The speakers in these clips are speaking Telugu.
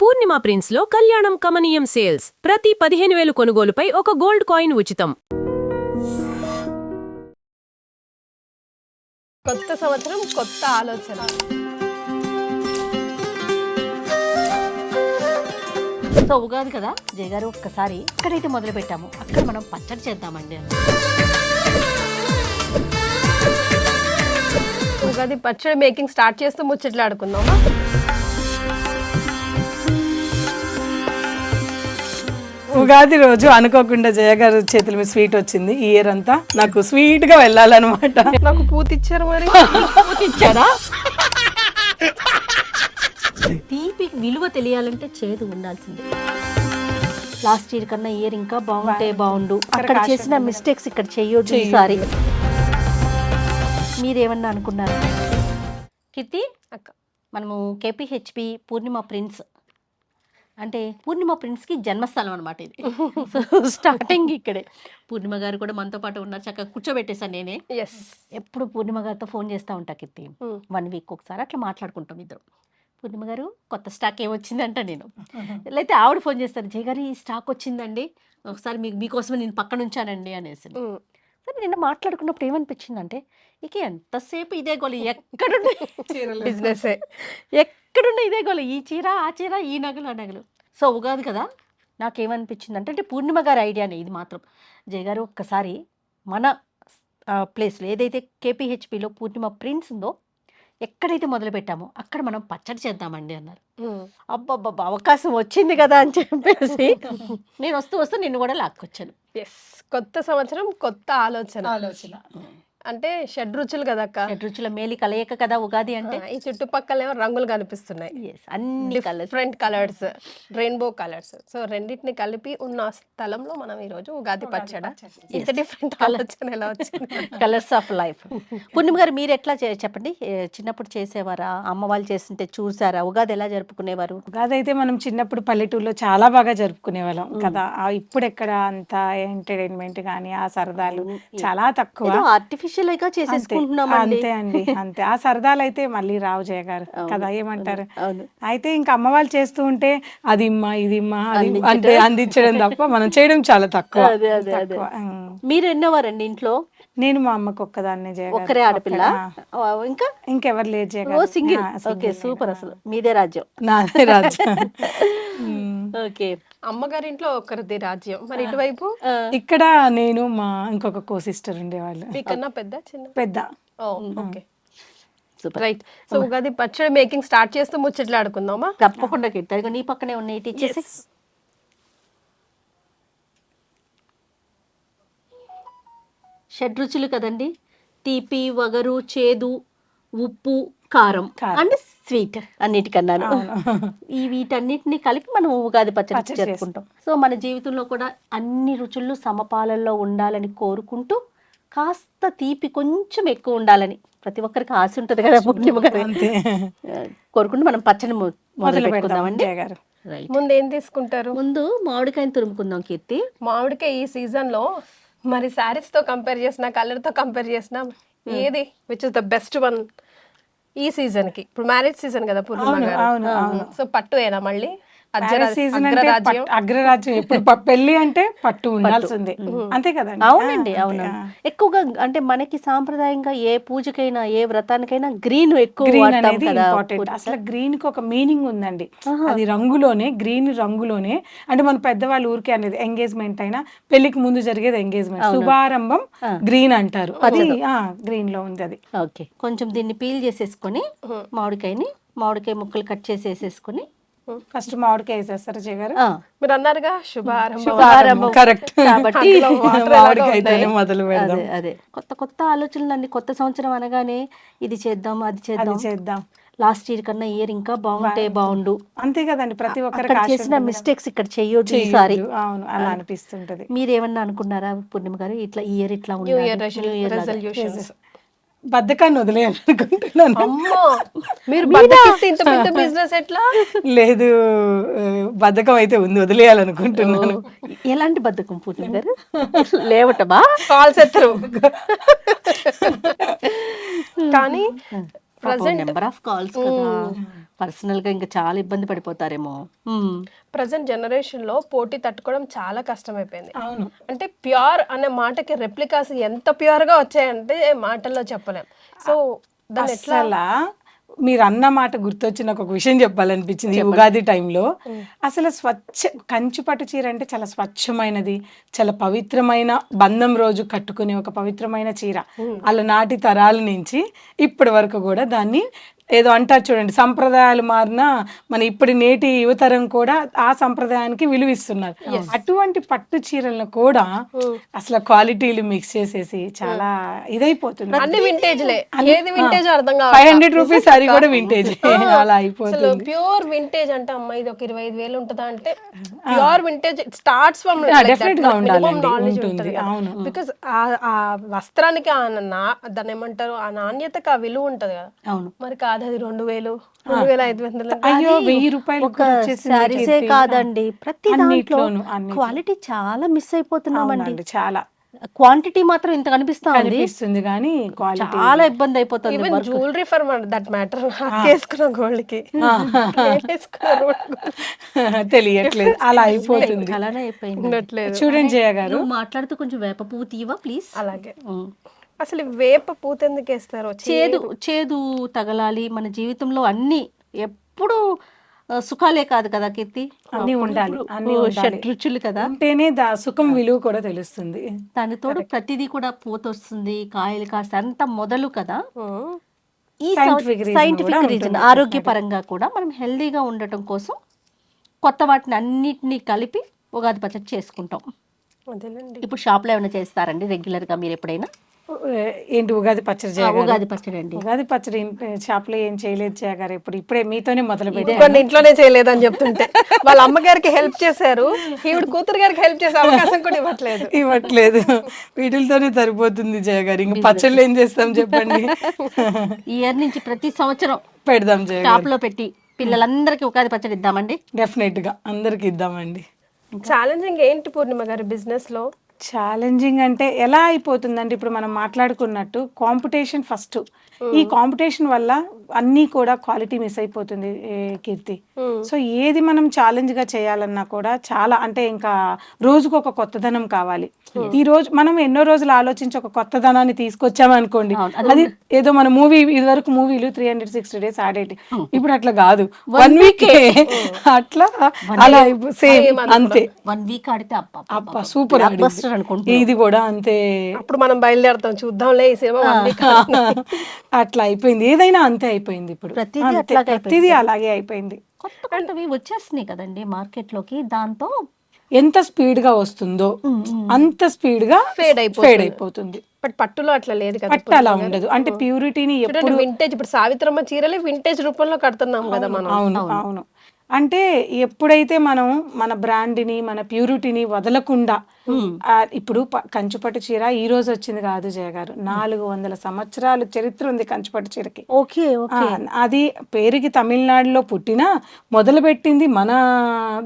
పూర్ణిమ ప్రిన్స్ లో కళ్యాణం కమనీయం సేల్స్ ప్రతి 15,000 కొనుగోలుపై ఒక గోల్డ్ కాయిన్ ఉచితం. కొత్త సంవత్సరం కొత్త ఆలోచన. సో ఉగాది కదా జయ గారు, ఒక్కసారి ఎక్కడైతే మొదలు పెట్టామో అక్కడ మనం పచ్చడి చేద్దామండి. ఉగాది పచ్చడి మేకింగ్ స్టార్ట్ చేస్తూ ముచ్చట్లు ఆడుకుందామా? ఉగాది రోజు అనుకోకుండా జయ గారు చేతుల మీద స్వీట్ వచ్చింది. ఈ ఇయర్ అంతా నాకు స్వీట్ గా వెళ్ళాలన్నమాట. నాకు పూత ఇచ్చారు. మరి ఇచ్చారా? తీపి విలువ తెలియాలంటే చేదు ఉండాల్సిందే. లాస్ట్ ఇయర్ కన్నా ఇయర్ ఇంకా బాగుంటే బాగుండు. అక్కడ చేసిన మిస్టేక్స్ ఇక్కడ చెయ్యొద్దు ఈసారి. మీరేమన్నా అనుకున్నారు? కీర్తి అక్క, మనము కేపీహెచ్పి పూర్ణిమ ప్రిన్స్ అంటే పూర్ణిమ ప్రిన్స్కి జన్మస్థలం అనమాట ఇది. సో స్టార్టింగ్ ఇక్కడే. పూర్ణిమ గారు కూడా మనతో పాటు ఉన్నారు. చక్కగా కూర్చోబెట్టేసాను నేనే. ఎప్పుడు పూర్ణిమ గారితో ఫోన్ చేస్తూ ఉంటా కీర్తి. 1 వీక్ ఒకసారి అట్లా మాట్లాడుకుంటాం ఇద్దరు. పూర్ణిమ గారు కొత్త స్టాక్ ఏమొచ్చిందంట నేను, లేకపోతే ఆవిడ ఫోన్ చేస్తారు, జయ గారు ఈ స్టాక్ వచ్చిందండి, ఒకసారి మీకోసమే నేను పక్కన ఉంచానండి అనేసి. సరే నిన్న మాట్లాడుకున్నప్పుడు ఏమనిపించిందంటే, ఇక ఎంతసేపు ఇదే గోలి, ఎక్కడుండే బిజినెస్ ఎక్కడుండే ఇదే గోలి, ఈ చీర ఆ చీర, ఈ నగలు ఆ నగలు. సో ఉగాది కదా, నాకేమనిపించింది అంటే పూర్ణిమ గారి ఐడియానే ఇది మాత్రం. జయ గారు ఒక్కసారి మన ప్లేస్లో ఏదైతే కేపీహెచ్పిలో పూర్ణిమ ప్రిన్స్ ఉందో ఎక్కడైతే మొదలు పెట్టామో అక్కడ మనం పచ్చడి చేద్దామండి అన్నారు. అబ్బబ్బబ్బా అవకాశం వచ్చింది కదా అని చెప్పేసి నేను వస్తూ నిన్ను కూడా లాక్కొచ్చాను. కొత్త సంవత్సరం కొత్త ఆలోచన. అంటే షడ్రుచులు కదా అక్క. షడ్రుచుల మేలి కలయిక కదా ఉగాది అంటే. ఈ చుట్టుపక్కల ఏమో రంగులు కనిపిస్తున్నాయి, అన్ని different colours, rainbow colours. So రెండింటిని కలిపి ఉన్న స్థలంలో మనం ఈ రోజు ఉగాది పచ్చడి. ఇంత డిఫరెంట్ ఆలోచన ఎలా వచ్చింది? Colours of life. పూర్ణిమ గారు మీరు ఎట్లా చెప్పండి, చిన్నప్పుడు చేసేవారా? అమ్మ వాళ్ళు చేస్తుంటే చూసారా? ఉగాది ఎలా జరుపుకునేవారు? ఉగాది అయితే మనం చిన్నప్పుడు పల్లెటూరులో చాలా బాగా జరుపుకునే వాళ్ళం కదా. ఇప్పుడు ఎక్కడ అంత ఎంటర్టైన్మెంట్ కానీ ఆ సరదాలు చాలా తక్కువ. ఆర్టిఫిషియల్ గా చేసేసుకుంటున్నాం. అంతే అండి, అంతే. ఆ సరదాలు అయితే మళ్ళీ రావు జయ గారు కదా, ఏమంటారు? అయితే ఇంకా అమ్మ వాళ్ళు చేస్తూ ఉంటే అది ఇమ్మా ఇది ఇమ్మా అంటే అందించడం తప్ప మనం చేయడం చాలా తక్కువ. మీరు ఎన్నోవారండి ఇంట్లో? నేను మా అమ్మకి ఒక్కదాన్నే జయ గారు. ఒక్కరే ఆడపిల్ల? ఇంకెవరు లేరు జయ గారు. సింగిల్. Okay super. అసలు మీదే రాజ్యం. నాదే రాజ్యం. ఓకే. అమ్మగారింట్లో ఒకరిది రాజ్యం. మరి ఇటువైపు ఇక్కడ నేను మా ఇంకొక కో సిస్టర్ ఉండేవాళ్ళు. మీకన్నా పెద్ద చిన్న? పెద్ద. Okay right. సో ఉగాది పచ్చడి మేకింగ్ స్టార్ట్ చేస్తూ ముచ్చట్లు ఆడుకుందామా? తప్పకుండా కిట్టారు. నీ పక్కనే ఉన్నాయి టీచర్స్. షడ్రుచులు కదండి, తీపి, వగరు, చేదు, ఉప్పు, కారం అండ్ స్వీట్ అన్నిటికన్నాను. ఈ వీటన్నిటిని కలిపి మనం ఉగాది పచ్చడి జరుపుకుంటాం. సో మన జీవితంలో కూడా అన్ని రుచులు సమపాలల్లో ఉండాలని కోరుకుంటూ కాస్త తీపి కొంచెం ఎక్కువ ఉండాలని ప్రతి ఒక్కరికి ఆశ ఉంటుంది కదా. పూర్ణిమ గారు కోరుకుంటూ మనం పచ్చడి మొదలు పెట్టుకుందామండి. ముందు ఏం తీసుకుంటారు? ముందు మామిడికాయని తురుముకుందాం కీర్తి. మామిడికాయ ఈ సీజన్ లో మరి శారీస్ తో కంపేర్ చేసినా, కలర్ తో కంపేర్ చేసినా ఏది which is the best one ఈ సీజన్ కి? ఇప్పుడు మ్యారేజ్ సీజన్ కదా పూర్ణిమ గారు. సో పట్టు ఏనా మళ్ళీ? అగ్రరాజ్యం. ఇప్పుడు పెళ్లి అంటే పట్టు ఉండాల్సిందే, అంతే కదా. అవునండి, అవును. ఎక్కువగా అంటే మనకి సాంప్రదాయంగా ఏ పూజకైనా ఏ వ్రతానికైనా గ్రీన్ ఎక్కువ ఇంపార్టెంట్. అసలు గ్రీన్ కి ఒక మీనింగ్ ఉందండి. అది రంగులోనే, గ్రీన్ రంగులోనే. అంటే మన పెద్దవాళ్ళు ఊరికే అనేది ఎంగేజ్మెంట్ అయినా పెళ్లికి ముందు జరిగేది ఎంగేజ్మెంట్, శుభారంభం గ్రీన్ అంటారు. అది గ్రీన్ లో ఉంది అది. ఓకే, కొంచెం దీన్ని పీల్ చేసేసుకొని మామిడికాయ ముక్కలు కట్ చేసేసుకొని ఫస్ట్ మామిడికాయ వేసేస్తారు జయ గారు. మీరు అన్నారుగా శుభారంభం, కరెక్ట్. కాబట్టి మామిడికాయతోనే మొదలు పెడదాం. అదే కొత్త ఆలోచనలు అన్ని. కొత్త సంవత్సరం అనగానే ఇది చేద్దాం అది చేద్దాం. లాస్ట్ ఇయర్ కన్నా ఇయర్ ఇంకా బాగుంటే బాగుండు, అంతే కదండి. ప్రతి ఒక్కరు చేసిన మిస్టేక్స్ ఇక్కడ చెయ్యొద్దు ఈసారి. అవును, అలా అనిపిస్తుంటది. మీరేమన్నా అనుకున్నారా పూర్ణిమ గారు, ఇట్లా ఇయర్ ఇట్లా ఉండాలి? బద్ధకాన్ని వదిలేయాలనుకుంటున్నాను. మీరు బిజినెస్ ఎట్లా? లేదు, బద్ధకం అయితే ఉంది, వదిలేయాలనుకుంటున్నాను. ఎలాంటి బద్ధకం పూర్ణిమ గారు? లేవటమా? కాల్స్ ఎత్తరు కానీ నెంబర్ ఆఫ్ కాల్స్ కదా. పర్సనల్ గా ఇంకా చాలా ఇబ్బంది పడిపోతారేమో. ప్రజెంట్ జనరేషన్ లో పోటీ తట్టుకోవడం చాలా కష్టమైపోయింది. అవును. అంటే ప్యూర్ అనే మాటకి రెప్లికాస్ ఎంత ప్యూర్ గా వచ్చాయంటే మాటల్లో చెప్పలేం. సో దాన్ని ఎట్లా అసలు మీరు అన్న మాట గుర్తొచ్చి నాకు ఒక విషయం చెప్పాలనిపించింది. ఈ ఉగాది టైంలో అసలు కంచిపట్టు చీర అంటే చాలా స్వచ్ఛమైనది, చాలా పవిత్రమైన బంధం రోజు కట్టుకునే ఒక పవిత్రమైన చీర. అలా నాటి తరాల నుంచి ఇప్పటి వరకు కూడా దాన్ని ఏదో అంటారు చూడండి, సంప్రదాయాలు మారినా మన ఇప్పుడు నేటి యువతరం కూడా ఆ సంప్రదాయానికి విలువిస్తున్నారు. అటువంటి పట్టు చీరలను కూడా అసలు క్వాలిటీలు మిక్స్ చేసేసి చాలా ఇదైపోతుంది. అన్ని వింటేజ్లే, ఏది వింటేజ్ అర్థం కాదు. 500 రూపీస్ సారీ కూడా వింటేజ్ అలా అయిపోతుంది. ప్యూర్ వింటేజ్ అంటే అమ్మా ఇది ఒక 25,000 ఉంటుందా అంటే pure vintage starts from definite గా ఉండాలండి, ఉంటుంది. అవును. బికాస్ ఆ వస్త్రానికి దాన్ని ఏమంటారు, ఆ నాణ్యతకి ఆ విలువ ఉంటది కదా. అవును. మరి కాదు అది 2,000, 2,500. అయ్యో 1,000 రూపాయలు ఒక శారీసే కాదండి, ప్రతి దాంట్లో క్వాలిటీ చాలా మిస్ అయిపోతున్నామండి. చాలా క్వాంటిటీ మాత్రం ఇంత కనిపిస్తా ఉంది, కనిపిస్తుంది కానీ క్వాలిటీ చాలా ఇబ్బంది అయిపోతుంది. Even jewellery for that matter వేసుకున్న గోల్డ్ కి తెలియట్లేదు, అలా అయిపోతుంది. అలానే అయిపోయింది. ఉండట్లేదు. చూడండి జయ గారు, నువ్వు మాట్లాడుతూ కొంచెం వేప పువ్వు తీయవా ప్లీజ్. అలాగే అసలు వేప పూత ఎందుకు వేస్తారో, చేదు తగలాలి మన జీవితంలో, అన్ని ఎప్పుడు సుఖాలే కాదు కదా కీర్తి, అన్ని ఉండాలి, అన్ని షడ్రుచులు కదా, ఉంటేనే సుఖం విలువ కూడా తెలుస్తుంది. దానితోడు ప్రతిదీ కూడా పూత వస్తుంది, కాయలు కాస్త అంత మొదలు కదా. ఈ సైంటిఫిక్ రీజన్ ఆరోగ్యపరంగా కూడా మనం హెల్దీగా ఉండటం కోసం కొత్త వాటిని అన్నిటినీ కలిపి ఉగాది పచ్చడి చేసుకుంటాం. ఇప్పుడు షాప్లో ఏమైనా చేస్తారండి రెగ్యులర్ గా మీరు ఎప్పుడైనా? ఏంటి ఉగాది పచ్చడి చేయగారు? ఉగాది పచ్చడి అండి, ఉగాది పచ్చడి షాప్ లో ఏం చేయలేదు చేయగారు, ఇప్పుడే మీతోనే మొదలు పెట్టారు. ఇంట్లోనే చేయలేదని చెప్తుంటే వాళ్ళ అమ్మగారికి హెల్ప్ చేశారు, ఈవిడ కూతురు గారికి హెల్ప్ చేసే అవకాశం కూడా ఇవ్వట్లేదు. వీటితోనే సరిపోతుంది జయ గారు, ఇంకా పచ్చళ్ళు ఏం చేస్తాం చెప్పండి. ఈ ఇయర్ నుంచి ప్రతి సంవత్సరం పెడదాం జయ షాప్ లో పెట్టి పిల్లలందరికీ ఉగాది పచ్చడి ఇద్దామండి. డెఫినెట్ గా అందరికి ఇద్దామండి. ఛాలెంజింగ్ ఏంటి పూర్ణిమ గారు బిజినెస్ లో? ఛాలెంజింగ్ అంటే ఎలా అయిపోతుందంటే ఇప్పుడు మనం మాట్లాడుకున్నట్టు కాంపిటీషన్ ఫస్ట్. ఈ కాంపిటీషన్ వల్ల అన్నీ కూడా క్వాలిటీ మిస్ అయిపోతుంది కీర్తి. సో ఏది మనం ఛాలెంజ్ గా చేయాలన్నా కూడా చాలా అంటే ఇంకా రోజుకు ఒక కొత్తదనం కావాలి. ఈ రోజు మనం ఎన్నో రోజులు ఆలోచించి ఒక కొత్తదనాన్ని తీసుకొచ్చామనుకోండి, అది ఏదో మన మూవీ ఇదివరకు మూవీలు 360 days ఆడేటి, ఇప్పుడు అట్లా కాదు, 1 week అట్లా అలా సేమ్ అంతే. 1 week ఆడితే అప్ప సూపర్ ఇది కూడా అంతే. అప్పుడు మనం బయలుదేరుతాం చూద్దాంలే ఈ సినిమా అట్లా అయిపోయింది, ఏదైనా అంతే అయిపోయింది ఇప్పుడు. ప్రతిదీ అలాగే అయిపోయింది. కొత్త కొత్తవి వచ్చేస్తున్నాయి కదండి మార్కెట్ లోకి, దాంతో ఎంత స్పీడ్ గా వస్తుందో అంత స్పీడ్ గా ఫేడ్ అయిపోతుంది. బట్ పట్టులో అట్లా లేదు కదా, పట్టు అలా ఉండదు. అంటే ప్యూరిటీని ఎప్పుడు వింటేజ్, ఇప్పుడు సావిత్రమ్మ చీరలే వింటేజ్ రూపంలో కడుతున్నాం కదా మనం. అవును. అంటే ఎప్పుడైతే మనం మన బ్రాండ్ని మన ప్యూరిటీని వదలకుండా, ఇప్పుడు కంచిపట్టు చీర ఈ రోజు వచ్చింది కాదు జయ గారు, 400 సంవత్సరాలు చరిత్ర ఉంది కంచిపట్టు చీరకి. అది పేరుకి తమిళనాడులో పుట్టినా మొదలు పెట్టింది మన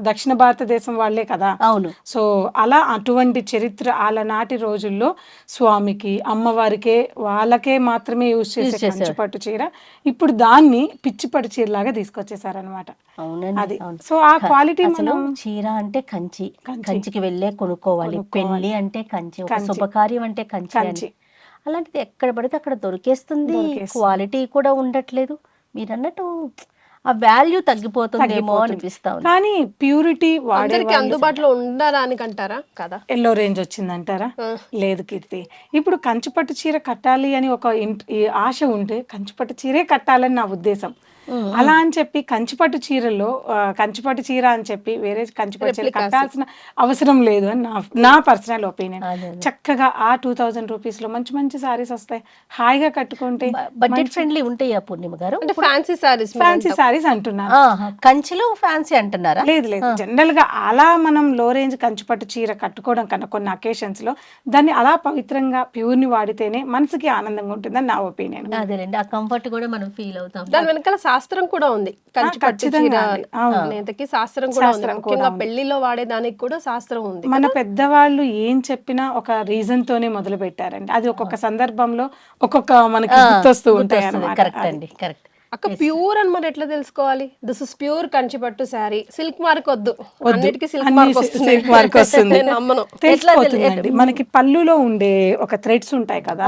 దక్షిణ భారతదేశం వాళ్ళే కదా. అవును. సో అలా అటువంటి చరిత్ర అలనాటి రోజుల్లో స్వామికి అమ్మవారికే వాళ్ళకే మాత్రమే యూజ్ చేసే కంచిపట్టు చీర ఇప్పుడు దాన్ని పిచ్చిపట్టు చీర లాగా తీసుకొచ్చేసారనమాట. అది సో ఆ క్వాలిటీ చీర అంటే కంచికి వెళ్ళే కొనుక్కోవాలి, పెళ్లి అంటే కంచి, ఒక శుభకార్యం అంటే కంచి. అలాంటిది ఎక్కడ పడితే అక్కడ దొరికేస్తుంది, క్వాలిటీ కూడా ఉండట్లేదు. మీరు అన్నట్టు ఆ వాల్యూ తగ్గిపోతుందేమో అనిపిస్తా ఉంది. కానీ ప్యూరిటీ అందరికి అందుబాటులో ఉండడానికి అంటారా కదా, ఎల్లో రేంజ్ వచ్చిందంటారా? లేదు కీర్తి, ఇప్పుడు కంచిపట్టు చీర కట్టాలి అని ఒక ఆశ ఉంటే కంచిపట్టు చీరే కట్టాలని నా ఉద్దేశం. అలా అని చెప్పి కంచిపట్టు చీరలో కంచిపట్టు చీర అని చెప్పి వేరే కంచిపట్టు చీర కట్టాల్సిన అవసరం లేదు అని నా పర్సనల్ ఒపీనియన్. చక్కగా ఆ 2000 రూపీస్ లో మంచి మంచి సారీస్ వస్తాయి, హాయిగా కట్టుకుంటే బడ్జెట్ ఫ్రెండ్లీ ఉంటాయి. పూర్ణిమ గారు ఫ్యాన్సీ సారీస్ అంటున్నారు, కంచిలో ఫ్యాన్సీ అంటున్నారా? లేదు జనరల్ గా అలా మనం లో రేంజ్ కంచిపట్టు చీర కట్టుకోవడం కన్నా కొన్ని అకేషన్స్ లో దాన్ని అలా పవిత్రంగా ప్యూర్ ని వాడితేనే మనసుకి ఆనందంగా ఉంటుందని నా ఒపీనియన్. అదేనండి, ఆ కంఫర్ట్ కూడా మనం ఫీల్ అవుతాం. దాని వెనకాల శాస్త్రం కూడా ఉంది, కంచిపట్టు చీర నేతకి శాస్త్రం కూడా ఉంది. ముఖ్యంగా పెళ్లిలో వాడేదానికి కూడా శాస్త్రం ఉంది. మన పెద్దవాళ్ళు ఏం చెప్పినా ఒక రీజన్ తోనే మొదలు పెట్టారండి. అది ఒక్కొక్క సందర్భంలో ఒక్కొక్క మనకి గుర్తొస్తూ ఉంటాయి అన్నమాట. కరెక్ట్ అండి, కరెక్ట్. అక్క ప్యూర్ అని మరి ఎట్లా తెలుసుకోవాలి? This is pure Kanchipattu sari, silk mark వద్దు. అన్నిటికీ సిల్క్ మార్క్ వస్తుంది. సిల్క్ మార్క్ వస్తుంది. నేను నమ్మను. తెలిసిపోతుందండి. మనకి పళ్ళులో ఉండే ఒక థ్రెడ్స్ ఉంటాయి కదా,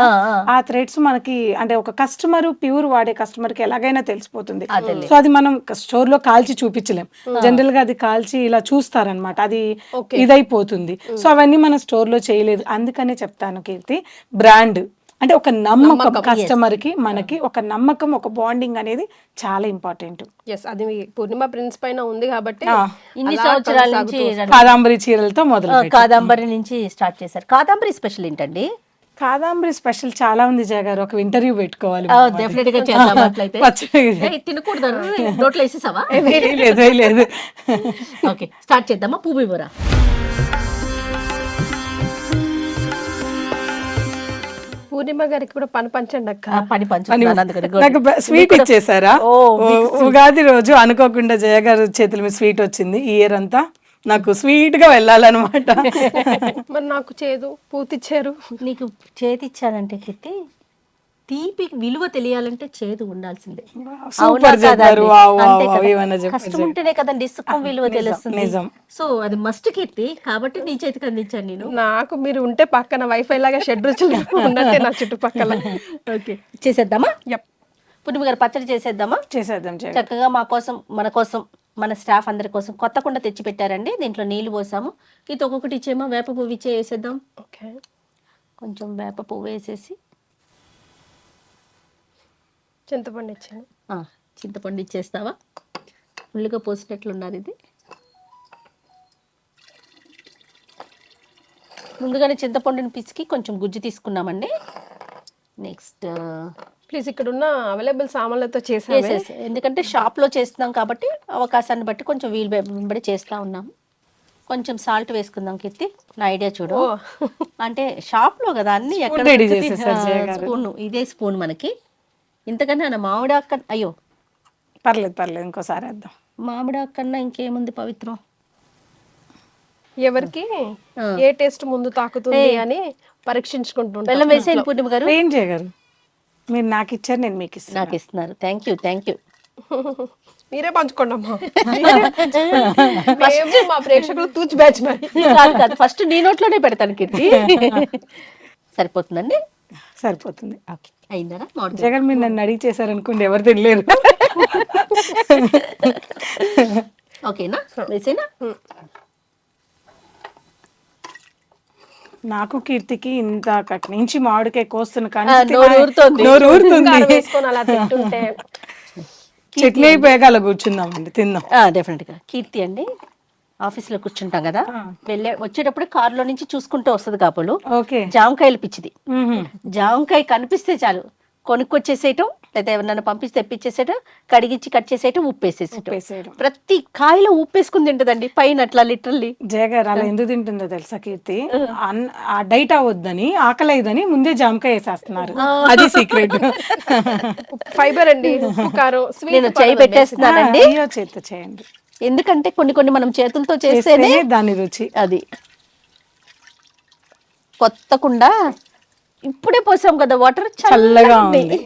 ఆ థ్రెడ్స్ మనకి అంటే ఒక కస్టమర్ ప్యూర్ వాడే కస్టమర్ కి ఎలాగైనా తెలిసిపోతుంది. సో అది మనం స్టోర్ లో కాల్చి చూపించలేం. జనరల్ గా అది కాల్చి ఇలా చూస్తారనమాట, అది ఇదైపోతుంది. సో అవన్నీ మనం స్టోర్ లో చేయలేదు. అందుకనే చెప్తాను కీర్తి, బ్రాండ్ అంటే ఒక నమ్మకం, కస్టమర్ కి మనకి ఒక నమ్మకం, ఒక బాండింగ్ అనేది చాలా ఇంపార్టెంట్. ఎస్, అది మీ పూర్ణిమ ప్రిన్స్ పైన ఉంది కాబట్టి ఇన్ని సంవత్సరాల నుంచి కాదంబరి చీరలతో మొదలు కాదంబరి నుంచి స్టార్ట్ చేశారు. కాదంబరి స్పెషల్ ఏంటండి? కాదంబరి స్పెషల్ చాలా ఉంది జయ గారు, ఒక ఇంటర్వ్యూ పెట్టుకోవాలి. డెఫినెట్ గా చేద్దాం అట్లయితే. తినకూడదు, నోట్లో వేసేసావా? లేదు. ఓకే, స్టార్ట్ చేద్దామా? పువ్వు బొర. పూర్ణిమ గారికి కూడా పని పంచండి అక్క. పని పంచుతున్నాను అందుకని. నాకు స్వీట్ ఇచ్చేసారా? ఉగాది రోజు అనుకోకుండా జయ గారు చేతుల మీద స్వీట్ వచ్చింది. ఈ ఇయర్ అంతా నాకు స్వీట్ గా వెళ్ళాలన్నమాట. మరి నాకు చేదు పూతిచ్చారు. నీకు చేతి ఇచ్చానంటే కీర్తి, తీపి విలువ తెలియాలంటే చేదు ఉండాల్సిందే. సూపర్ చెప్పారు. కష్టం ఉంటేనే కదండి సుఖం విలువ తెలుస్తుంది. సో అది మస్ట్ కీర్తి, కాబట్టి నీ చేతికి అందించాను నేను. నాకు మీరు ఉంటే పక్కన వైఫై లాగా షెడ్ రుచులు ఉన్నట్టే నా చుట్టుపక్కల. ఓకే, చేసేద్దామా? యప్. పుట్టిమ గారు పచ్చడి చేసేద్దామా? చేసేద్దాం. చక్కగా మా కోసం, మన కోసం, మన స్టాఫ్ అందరి కోసం కొత్త కుండ తెచ్చి పెట్టారండి. దీంట్లో నీళ్లు పోసాము. ఇది ఒక్కొక్కటి ఇచ్చేమో. వేప పువ్వు వేసేద్దాం. ఓకే, కొంచెం వేప పువ్వు వేసేసి, చింతపండు ఇచ్చాను. చింతపండు ఇచ్చేస్తావా? ఫుల్గా పోసినట్లున్నారు. ఇది ముందుగానే చింతపండుని పిసికి కొంచెం గుజ్జు తీసుకున్నామండి. నెక్స్ట్ ప్లీజ్ ఇక్కడ ఉన్న అవైలబుల్ సామాన్లతో చేసేసి, ఎందుకంటే షాప్లో చేస్తున్నాం కాబట్టి అవకాశాన్ని బట్టి కొంచెం వీలు బట్టి చేస్తూ ఉన్నాము. కొంచెం సాల్ట్ వేసుకుందాం కీర్తి. నా ఐడియా చూడు, అంటే షాప్లో కదా అన్ని ఎక్కడ స్పూన్, ఇదే స్పూన్ మనకి. ఇంతకన్నా నా మామిడాకు కన్నా, అయ్యో పర్లేదు ఇంకోసారి వేద్దాం. మామిడాకు కన్నా ఇంకేముంది పవిత్రం? ఎవరికి ఏ టేస్ట్ ముందు తాకుతుంది అని పరీక్షించుకుంటుంటాం. బెల్లం వేసేయండి పూర్ణిమ గారు. ఏం చేయగారు, మీరు నాకు ఇచ్చారు, నేను మీకు ఇస్తాను. నాకు ఇస్తున్నారు. Thank you. మీరే పంచుకోండి అమ్మా. మా ప్రేక్షకులు తూచి బ్యాచ్. కాదు, ఫస్ట్ నీ నోట్లోనే పెడతాను కీర్తి. సరిపోతుందండి? సరిపోతుంది. ఓకే, అయిందా? జగన్ మీరు నన్ను అడిగి చేశారనుకోండి, ఎవరు తెలియరు. ఓకేనా? వేసేనా? నాకు కీర్తికి ఇంత కట్ నుంచి మామిడికాయ కోస్తున్న కానీ నోరు ఊరుతుంది. అలా తింటుంటే చట్నీ అయిపోయాక అలా కూర్చుందామండి, తిందాం. డెఫినెట్ గా. కీర్తి అండి ఆఫీస్ లో కూర్చుంటాం కదా, వచ్చేటప్పుడు కారులో నుంచి చూసుకుంటూ వస్తుంది కాపులు. జామకాయలు పిచ్చిది. జామకాయ కనిపిస్తే చాలు కొనుక్కొచ్చేసేయటం, లేదా ఎవరినైనా పంపించి తెప్పించేసేయటం, కడిగించి కట్ చేసేయటం, ఉప్పేసేసేయటం. ప్రతి కాయలో ఉప్పేసుకుని తింటదండి పైన అట్లా లిటరల్లీ. జయగారు అలా ఎందుకు తింటుందో తెలుసా కీర్తి? ఆ డైట్ అవ్వద్దని, ఆకలి అయ్యదని ముందే జామకాయ వేసేస్తున్నారు. అది సీక్రెట్. ఫైబర్ అండి, ఉప్పు కారం. నేను చేయి పెట్టేస్తున్నానండి. చేతితో చేయండి, ఎందుకంటే కొన్ని మనం చేతులతో చేస్తేనే దాని రుచి. అది కొత్తకుండా ఇప్పుడే పోసాం కదా, వాటర్ చల్లగా ఉంది.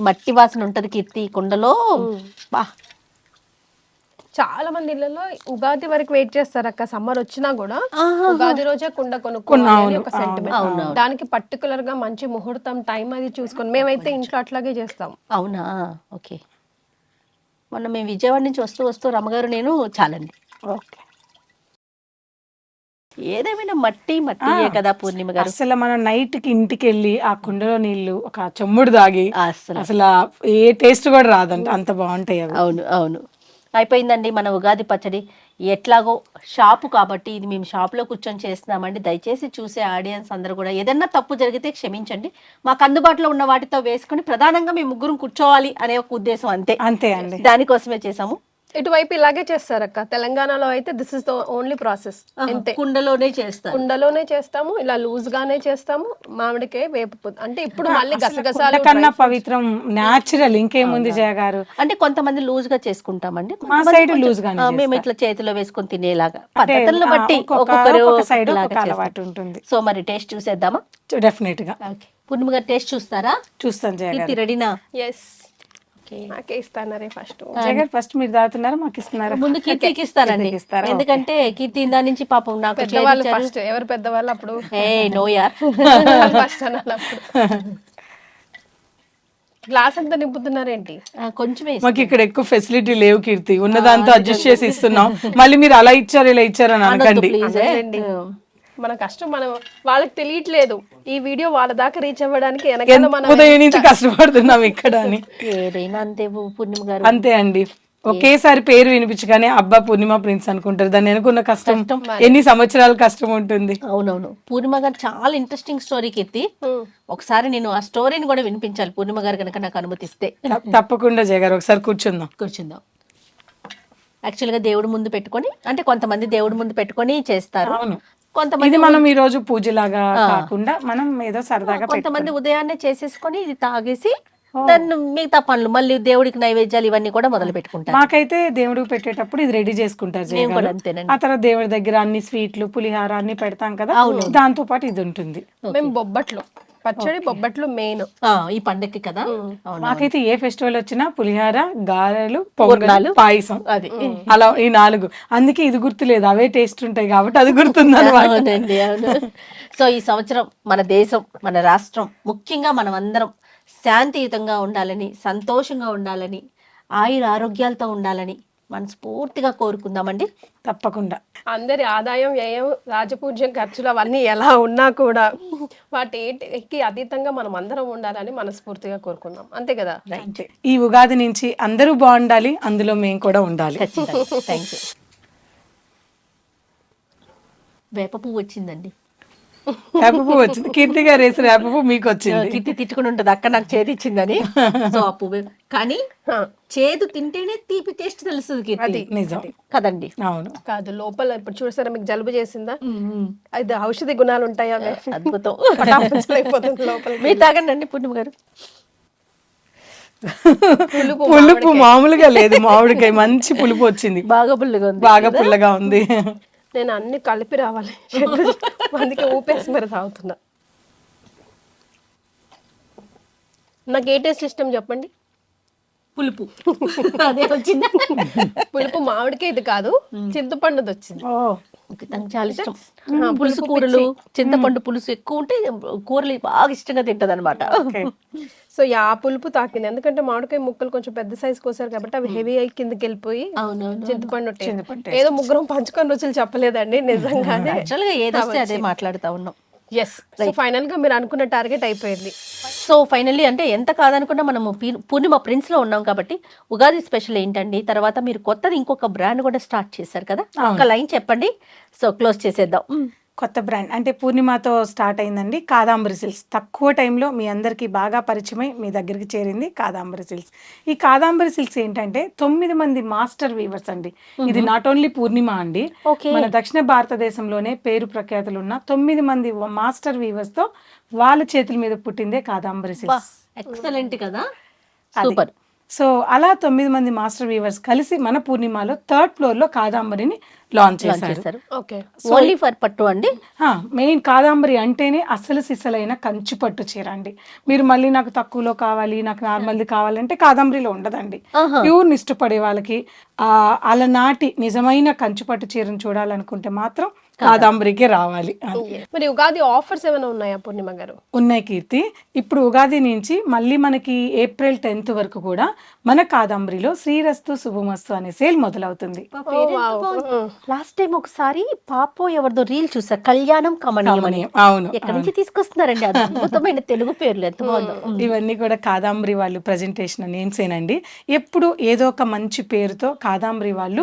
మట్టి వాసన ఉంటది కీర్తి కుండలో. చాలా మంది ఇళ్లలో ఉగాది వరకు వెయిట్ చేస్తారు అక్క. సమ్మర్ వచ్చినా కూడా ఉగాది రోజే కుండ కొనుక్కోవాలి ఒక సెంటిమెంట్. దానికి పర్టికులర్ గా మంచి ముహూర్తం టైం అది చూసుకొని మేమైతే ఇంట్లో అట్లాగే చేస్తాం. అవునా? ఓకే. మొన్న మేము విజయవాడ నుంచి వస్తూ రమ్మగారు నేను చాలండి. ఓకే, ఏదేమైనా మట్టియే కదా పూర్ణిమ గారు. అసలు మనం నైట్ కి ఇంటికి వెళ్ళి ఆ కుండలో నీళ్లు ఒక చెమ్ముడు తాగి అసలు ఏ టేస్ట్ కూడా రాదంట, అంత బాగుంటాయి అవి. అవును. అయిపోయిందండి మన ఉగాది పచ్చడి. ఎట్లాగో షాపు కాబట్టి ఇది మేము షాప్లో కూర్చొని చేస్తున్నామండి. దయచేసి చూసే ఆడియన్స్ అందరూ కూడా ఏదన్నా తప్పు జరిగితే క్షమించండి. మాకు అందుబాటులో ఉన్న వాటితో వేసుకొని ప్రధానంగా మేము ముగ్గురం కూర్చోవాలి అనే ఒక ఉద్దేశం, అంతే అండి. దానికోసమే చేసాము. ఇటువైపు ఇలాగే చేస్తారు అక్క. తెలంగాణలో అయితే this is the only process. కుండలోనే చేస్తాము, ఇలా లూజ్ గానే చేస్తాము. మామిడికాయ వేపు అంటే ఇప్పుడు మళ్ళీ గసగసాల కన్నా పవిత్రం న్యాచురల్ ఇంకేముంది జయగారు. అంటే కొంతమంది లూజ్ గా చేసుకుంటామండి, మా సైడ్ లూజ్ గా. మేము ఇట్లా చేతిలో వేసుకొని తినేలాగా పద్ధతులను బట్టి ఒక్కొక్కరు సైడ్ అలవాటు ఉంటుంది. సో మరి టేస్ట్ చూసేద్దామా? డెఫినెట్ గా. పూర్ణిమ గారు టేస్ట్ చూస్తారా? చూస్తాను జయగారు. రెడీనా? ఎస్. ఓకే. నాకే ఇస్తానరే ఫస్ట్. జగన్ ఫస్ట్ మీరు దాతున్నారు, మాకు ఇస్తున్నారా? ముందు కీర్తికి ఇస్తానండి, కీర్తికి ఇస్తారా? ఎందుకంటే కీర్తి ఇందా నుంచి పాపం నాకు పెద్దవాళ్ళు ఫస్ట్. ఎవరు పెద్దవాళ్ళు అప్పుడు? ఏ నో యార్. ఫస్ట్ అనాలి అప్పుడు. గ్లాస్ అంతా నింపుతున్నారేంటి? కొంచెమే మాకు ఇక్కడ ఎక్కువ ఫెసిలిటీ లేవు కీర్తి, ఉన్నదాంతో అడ్జస్ట్ చేసి ఇస్తున్నాం. మళ్ళీ మీరు అలా ఇచ్చారు ఇలా ఇచ్చారని అనకండి. ప్లీజ్. మన కష్టం మనం వాళ్ళకి తెలియట్లేదు. ఈ వీడియో వాళ్ళ దాకా రీచ్ అవ్వడానికి వెనకాల మనం ఉదయం నుంచి కష్టపడుతున్నాం ఇక్కడ అని. ఏదైనా అంతే పూర్ణిమ గారు. అంతే అండి, ఒకేసారి పేరు వినిపించగానే అబ్బా పూర్ణిమ ప్రిన్స్ అనుకుంటారు. దాన్ని అనుకున్న కష్టం ఎన్ని సంవత్సరాల కష్టం ఉంటుంది. అవునవును. పూర్ణిమ గారు చాలా ఇంట్రెస్టింగ్ స్టోరీ కీర్తి. ఒకసారి నేను ఆ స్టోరీని కూడా వినిపించాలి పూర్ణిమ గారు కనుక నాకు అనుమతిస్తే. తప్పకుండా జగన్, ఒకసారి కూర్చుందాం. కూర్చుందాం. యాక్చువల్గా దేవుడి ముందు పెట్టుకొని, అంటే కొంతమంది దేవుడి ముందు పెట్టుకొని చేస్తారు, అవును. కొంతమంది ఇది మనం ఈ రోజు పూజలాగా కాకుండా మనం ఏదో సరదాగా కొంతమంది ఉదయాన్నే చేసేసుకొని ఇది తాగేసి దాన్ని మిగతా పనులు మళ్ళీ దేవుడికి నైవేద్యాలు ఇవన్నీ కూడా మొదలు పెట్టుకుంటారు. మాకైతే దేవుడికి పెట్టేటప్పుడు ఇది రెడీ చేసుకుంటారు జయ కూడా గారు. అంతేనండి. ఆ తర్వాత దేవుడి దగ్గర అన్ని స్వీట్లు పులిహార అన్ని పెడతాం కదా, దాంతో పాటు ఇది ఉంటుంది. మేము బొబ్బట్లు, పచ్చడి బొబ్బట్లు మెయిన్ ఈ పండక్కి కదా. అవును. మాకైతే ఏ ఫెస్టివల్ వచ్చినా పులిహార, గారెలు, పొంగనాలు, పాయసం, అది అలా ఈ 4. అందుకే ఇది గుర్తులేదు, అవే టేస్ట్ ఉంటాయి కాబట్టి అది గుర్తుంది అన్నమాట. అవునండి, అవును. సో ఈ సంవత్సరం మన దేశం, మన రాష్ట్రం, ముఖ్యంగా మనం అందరం శాంతియుతంగా ఉండాలని, సంతోషంగా ఉండాలని, ఆయుర ఆరోగ్యాలతో ఉండాలని మనస్ఫూర్తిగా కోరుకుందామండి. తప్పకుండా. అందరి ఆదాయం, వ్యయం, రాజపూజ్యం, ఖర్చులు అవన్నీ ఎలా ఉన్నా కూడా వాటికి అతీతంగా మనం అందరం ఉండాలని మనస్ఫూర్తిగా కోరుకుందాం. అంతే కదా? అంతే. ఈ ఉగాది నుంచి అందరూ బాగుండాలి, అందులో మేము కూడా ఉండాలి. ఖచ్చితంగా. Thank you. వేప పువ్వు వచ్చిందండి. వేప పువ్వు వచ్చింది, కీర్తి గారు వేసిన వేప పువ్వు మీకు వచ్చింది. కిట్టి తిట్టుకుని ఉంటుంది అక్క నాకు చేదు ఇచ్చిందని. సో ఆ పువ్వు కానీ చేదు తింటేనే తీపి టేస్ట్ తెలుస్తుంది కీర్తి. నిజం కదండి. అవును. కాదు, లోపల ఇప్పుడు చూసారా మీకు జలుబు చేసిందా, అది ఔషధి గుణాలు ఉంటాయా? అద్భుతం. అయిపోతుంది లోపల. మీరు తాగండి పూర్ణిమ గారు. పులుపు మామూలుగా లేదు, మామిడికాయ మంచి పులుపు వచ్చింది, బాగా పుల్లగా ఉంది. బాగా పుల్లగా ఉంది. నేను అన్ని కలిపి రావాలి అందుకే ఊపేసి మరి తాగుతున్నా. నాకు ఏ టేస్ట్ ఇష్టం చెప్పండి? పులుపు అదే వచ్చింది. పులుపు మామిడికే ఇది కాదు, చింతపండుది వచ్చింది. నాకు చాలా ఇష్టం. పులుసు కూరలు, చింతపండు పులుసు ఎక్కువ ఉంటే కూరలు బాగా ఇష్టంగా తింటది అనమాట. సో ఆ పులుపు తాకింది, ఎందుకంటే మామిడికాయ ముక్కలు కొంచెం పెద్ద సైజ్ కోసారు కాబట్టి అవి హెవీ అయి కిందకి వెళ్ళిపోయి చింతపండు taste. ఏదో ముగ్గురం పంచుకొని రుచులు చెప్పలేదండి, నిజంగానే. యాక్చువల్గా ఏదొస్తే అదే మాట్లాడుతా ఉన్నాం. ఎస్. సో ఫైనల్ గా మీరు అనుకున్న టార్గెట్ అయిపోయింది. సో ఫైనల్లీ అంటే ఎంత కాదనుకున్నా మనము పూర్ణిమ ప్రిన్స్ లో ఉన్నాం కాబట్టి ఉగాది స్పెషల్ ఏంటండి, తర్వాత మీరు కొత్తది ఇంకొక బ్రాండ్ కూడా స్టార్ట్ చేశారు కదా, ఒక లైన్ చెప్పండి. సో క్లోజ్ చేసేద్దాం. కొత్త బ్రాండ్ అంటే పూర్ణిమతో స్టార్ట్ అయిందండి, కాదాంబరి సిల్క్స్. తక్కువ టైంలో మీ అందరికీ బాగా పరిచయమై మీ దగ్గరికి చేరింది కాదాంబరి సిల్క్స్. ఈ కాదాంబరి సిల్క్స్ ఏంటంటే 9 మంది మాస్టర్ వీవర్స్ అండి. ఇది నాట్ ఓన్లీ పూర్ణిమ అండి, మన దక్షిణ భారతదేశంలోనే పేరు ప్రఖ్యాతులు ఉన్న 9 మంది మాస్టర్ వీవర్స్ తో వాళ్ళ చేతుల మీద పుట్టిందే కాదాంబరి సిల్క్స్. ఎక్సలెంట్ కదా, సూపర్. సో అలా 9 మంది మాస్టర్ వీవర్స్ కలిసి మన పూర్ణిమలో 3rd ఫ్లోర్ లో కాదాంబరిని లాంచ్ చేశారు. ఓకే. ఓన్లీ ఫర్ పట్టు అండి. మెయిన్ కాదాంబరి అంటేనే అసలు సిసలైన కంచి పట్టు చీర అండి. మీరు మళ్ళీ నాకు తక్కువలో కావాలి, నాకు నార్మల్ది కావాలంటే కాదాంబరిలో ఉండదండి. ప్యూర్ ఇష్టపడే వాళ్ళకి అలనాటి నిజమైన కంచి పట్టు చీరను చూడాలనుకుంటే మాత్రం కాదాంబరికే రావాలి. మరి ఉగాది ఆఫర్స్ ఏమైనా ఉన్నాయా పూర్ణిమ గారు? ఉన్నాయి కీర్తి. ఇప్పుడు ఉగాది నుంచి మళ్ళీ మనకి ఏప్రిల్ 10th వరకు కూడా మన కాదాంబరిలో శ్రీరస్తు శుభమస్తు అనే సేల్ మొదలవుతుంది. లాస్ట్ టైం ఒకసారి పాపో ఎవరిదో రీల్ చూసా, కళ్యాణం కమనీయం. అవును, ఎక్కడి నుంచి తీసుకొస్తున్నారండి అద్భుతమైన తెలుగు పేర్లు, ఎంత బాగుందో. ఇవన్నీ కూడా కాదాంబరి వాళ్ళు ప్రజెంటేషన్ నేమ్స్ ఏనండి. ఎప్పుడు ఏదో ఒక మంచి పేరుతో కాదాంబరి వాళ్ళు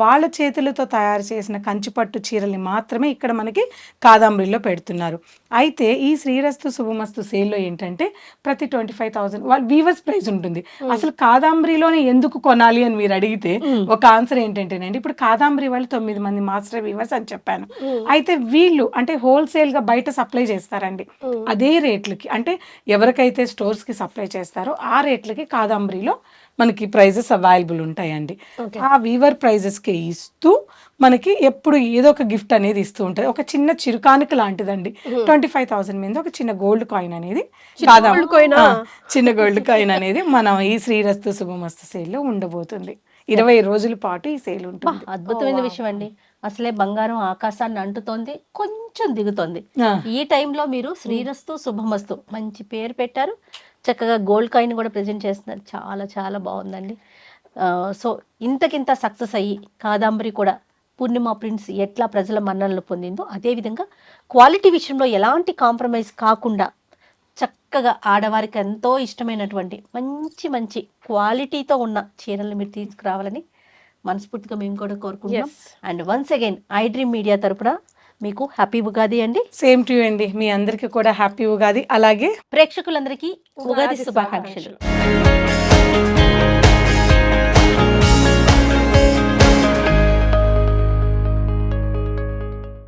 వాళ్ళ చేతులతో తయారు చేసిన కంచిపట్టు చీరల్ని మాత్రమే ఇక్కడ మనకి కాదాంబరిలో పెడుతున్నారు. అయితే ఈ శ్రీరస్తు శుభమస్తు సేల్లో ఏంటంటే ప్రతి 25,000 వాళ్ళ వీవర్స్ ప్రైస్ ఉంటుంది. అసలు కాదాంబరిలోనే ఎందుకు కొనాలి అని మీరు అడిగితే ఒక ఆన్సర్ ఏంటంటేనండి, ఇప్పుడు కాదాంబరి వాళ్ళు 9 మంది మాస్టర్ వీవర్స్ అని చెప్పాను. అయితే వీళ్ళు అంటే హోల్సేల్ గా బయట సప్లై చేస్తారండి. అదే రేట్లకి అంటే ఎవరికైతే స్టోర్స్ కి సప్లై చేస్తారో ఆ రేట్లకి కాదాంబరిలో మనకి ప్రైజెస్ అవైలబుల్ ఉంటాయండి. ఆ వీవర్ ప్రైజెస్కి ఇస్తూ మనకి ఎప్పుడు ఏదో ఒక గిఫ్ట్ అనేది ఇస్తూ ఉంటారు. ఒక చిన్న చిరుకానుక లాంటిదండి. 25,000 మీద ఒక చిన్న గోల్డ్ కాయిన్ అనేది చిన్న గోల్డ్ కాయిన్ అనేది మనం ఈ శ్రీరస్తు శుభమస్తు సేల్లో ఉండబోతుంది. 20 రోజుల పాటు ఈ సేల్ ఉంటుంది. అద్భుతమైన విషయం అండి. అసలే బంగారం ఆకాశాన్ని అంటుతోంది, కొంచెం దిగుతోంది. ఈ టైంలో మీరు శ్రీరస్తు శుభమస్తు మంచి పేరు పెట్టారు. చక్కగా గోల్డ్ కాయిన్ కూడా ప్రజెంట్ చేస్తున్నారు. చాలా చాలా బాగుందండి. సో ఇంతకింత సక్సెస్ అయ్యి కాదంబరి కూడా పూర్ణిమ ప్రింట్స్ ఎట్లా ప్రజల మన్ననలు పొందిందో అదేవిధంగా క్వాలిటీ విషయంలో ఎలాంటి కాంప్రమైజ్ కాకుండా చక్కగా ఆడవారికి ఎంతో ఇష్టమైనటువంటి మంచి మంచి క్వాలిటీతో ఉన్న చీరలు మీరు తీసుకురావాలని మనస్ఫూర్తిగా మేము కూడా కోరుకుంటున్నాం. And once again I dream media తరపున మీకు హ్యాపీ ఉగాది అండి. సేమ్ టు యూ అండి. మీ అందరికీ కూడా హ్యాపీ ఉగాది. అలాగే ప్రేక్షకులందరికీ ఉగాది శుభాకాంక్షలు.